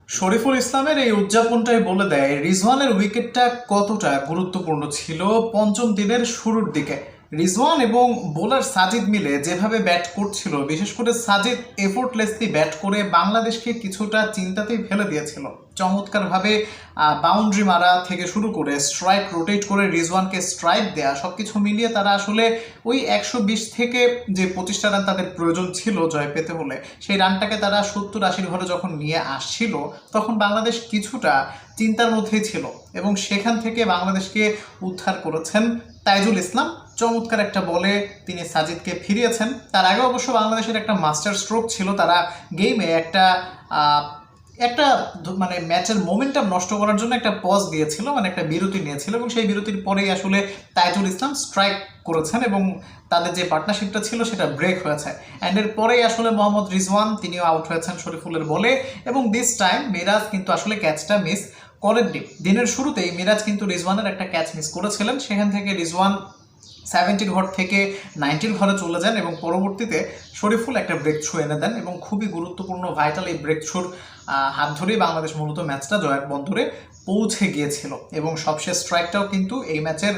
শরীফুল ইসলামের এই উদযাপনটাই বলে দেয় রিজওয়ানের উইকেটটা কতটা গুরুত্বপূর্ণ ছিল পঞ্চম দিনের শুরুর দিকে। রিজওয়ান এবং বোলার সাজিদ মিলে যেভাবে ব্যাট করছিল, বিশেষ করে সাজিদ এফোর্টলেসলি ব্যাট করে বাংলাদেশকে কিছুটা চিন্তাতেই ফেলে দিয়েছিল। চমৎকারভাবে বাউন্ডারি মারা থেকে শুরু করে স্ট্রাইক রোটেট করে রিজওয়ানকে স্ট্রাইক দেয়া, সবকিছু মিলিয়ে তারা আসলে ওই 120 থেকে যে 25টা রান তাদের প্রয়োজন ছিল জয় পেতে হলে, সেই রানটাকে তারা 70-80 ঘরে যখন নিয়ে আসছিল, তখন বাংলাদেশ কিছুটা চিন্তার মধ্যেই ছিল এবং সেখান থেকে বাংলাদেশকে উদ্ধার করেছেন তাইজুল ইসলাম। চমৎকার একটা বলে তিনি সাজিদকে ফিরিয়েছেন। তার আগে অবশ্য বাংলাদেশের একটা মাস্টার স্ট্রোক ছিল, তারা গেমে একটা একটা মানে ম্যাচের মোমেন্টাম নষ্ট করার জন্য একটা পজ দিয়েছিল, মানে একটা বিরতি নিয়েছিল এবং সেই বিরতির পরেই আসলে তাইজুল ইসলাম স্ট্রাইক করেছেন এবং তাদের যে পার্টনারশিপটা ছিল সেটা ব্রেক হয়েছে। অ্যান্ড এর পরেই আসলে মোহাম্মদ রিজওয়ান তিনিও আউট হয়েছেন শরীফুলের বলে এবং দিস টাইম মিরাজ কিন্তু আসলে ক্যাচটা মিস করেননি। দিনের শুরুতেই মিরাজ কিন্তু রিজওয়ানের একটা ক্যাচ মিস করেছিলেন, সেখান থেকে রিজওয়ান 70 ঘর থেকে 90 ঘরে চলে যান এবং পরবর্তীতে শরীফুল একটা ব্রেক থ্রু এনে দেন এবং খুবই গুরুত্বপূর্ণ ভাইটাল এই ব্রেক থ্রুর হাত ধরেই বাংলাদেশ মূলত ম্যাচটা জয়ের বন্দরে পৌঁছে গিয়েছিল এবং সবশেষ স্ট্রাইকটাও কিন্তু এই ম্যাচের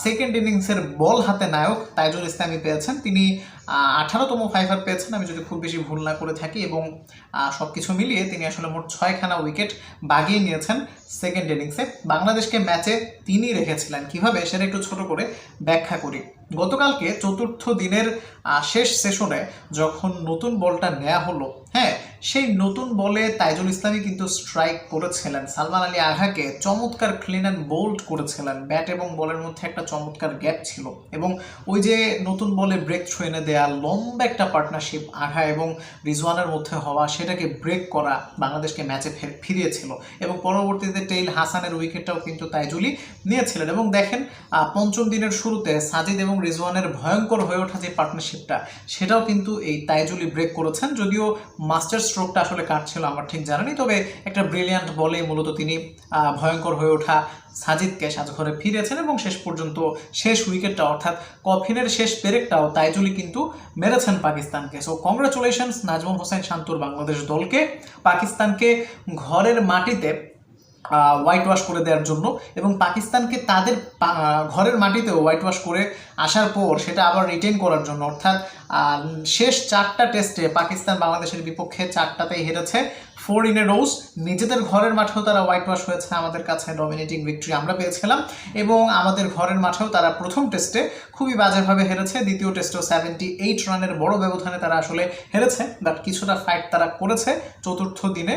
সেকেন্ড ইনিংসের বল হাতে নায়ক তাইজুল ইসলামই পেয়েছেন। তিনি 18তম ফাইভার পেয়েছেন আমি যদি খুব বেশি ভুল না করে থাকি এবং সব কিছু মিলিয়ে তিনি আসলে মোট 6খানা উইকেট বাগিয়ে নিয়েছেন সেকেন্ড ইনিংসে। বাংলাদেশকে ম্যাচে তিনি রেখেছিলেন কীভাবে সেটা একটু ছোট করে ব্যাখ্যা করি। গতকালকে চতুর্থ দিনের শেষ সেশনে যখন নতুন বলটা নেওয়া হলো, হ্যাঁ, সেই নতুন বলে তাইজুল ইসলামই কিন্তু স্ট্রাইক করেছিলেন। সালমান আলী আঘাকে চমৎকার ক্লিন অ্যান্ড বোল্ড করেছিলেন। ব্যাট এবং বলের মধ্যে একটা চমৎকার গ্যাপ ছিল এবং ওই যে নতুন বলে ব্রেক থ্রু এনে দেয়া, লম্বা একটা পার্টনারশিপ আঘা এবং রিজওয়ানের মধ্যে হওয়া, সেটাকে ব্রেক করা বাংলাদেশকে ম্যাচে ফিরিয়েছিল এবং পরবর্তীতে টেইল হাসানের উইকেটটাও কিন্তু তাইজুলই নিয়েছিলেন। এবং দেখেন পঞ্চম দিনের শুরুতে সাজিদ এবং রিজওয়ানের ভয়ঙ্কর হয়ে ওঠা যে পার্টনারশিপটা, সেটাও কিন্তু এই তাইজুলই ব্রেক করেছেন। যদিও মাস্টার স্ট্রোকটা আসলে কাটছিল আমার ঠিক জানা নেই, তবে একটা ব্রিলিয়ান্ট বলে মূলত তিনি ভয়ঙ্কর হয়ে ওঠা সাজিদকে সাজঘরে ফিরেছেন এবং শেষ পর্যন্ত শেষ উইকেটটা অর্থাৎ কফিনের শেষ পেরেকটাও তাইজুলই কিন্তু মেরেছেন পাকিস্তানকে। সো কংগ্রাচুলেশনস নাজমুল হোসেন শান্তর বাংলাদেশ দলকে, পাকিস্তানকে ঘরের মাটিতে হোয়াইট ওয়াশ করে দেওয়ার জন্য এবং পাকিস্তানকে তাদের ঘরের মাটিতেও হোয়াইট ওয়াশ করে আসার পর সেটা আবার রিটেন করার জন্য। অর্থাৎ শেষ 4টা টেস্টে পাকিস্তান বাংলাদেশের বিপক্ষে 4টাতেই হেরেছে 4 in a row। নিজেদের ঘরের মাঠেও তারা হোয়াইট ওয়াশ হয়েছে, আমাদের কাছে ডমিনেটিং ভিক্টরি আমরা পেয়েছিলাম এবং আমাদের ঘরের মাঠেও তারা প্রথম টেস্টে খুবই বাজেভাবে হেরেছে, দ্বিতীয় টেস্টেও 78 রানের বড় ব্যবধানে তারা আসলে হেরেছে, বাট কিছুটা ফাইট তারা করেছে চতুর্থ দিনে।